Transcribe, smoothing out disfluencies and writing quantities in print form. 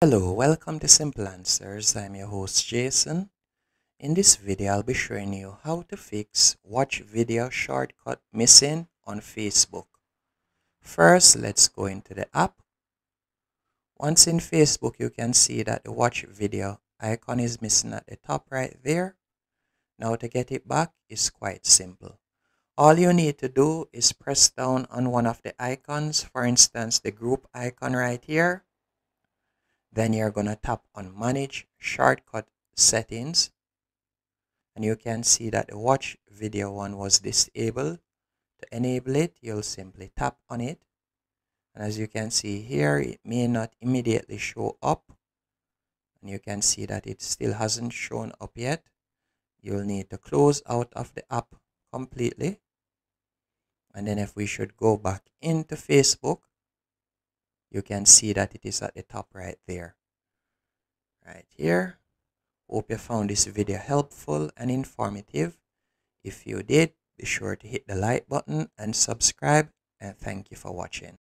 Hello, welcome to Simple Answers. I'm your host Jason. In this video, I'll be showing you how to fix watch video shortcut missing on Facebook. First, let's go into the app. Once in Facebook, you can see that the watch video icon is missing at the top right there. Now to get it back is quite simple. All you need to do is press down on one of the icons, for instance, the group icon right here. Then you're going to tap on Manage Shortcut Settings. And you can see that the watch video one was disabled. To enable it, you'll simply tap on it. And as you can see here, it may not immediately show up. And you can see that it still hasn't shown up yet. You'll need to close out of the app completely. And then if we should go back into Facebook, you can see that it is at the top right there. Right here. Hope you found this video helpful and informative. If you did, be sure to hit the like button and subscribe, and thank you for watching.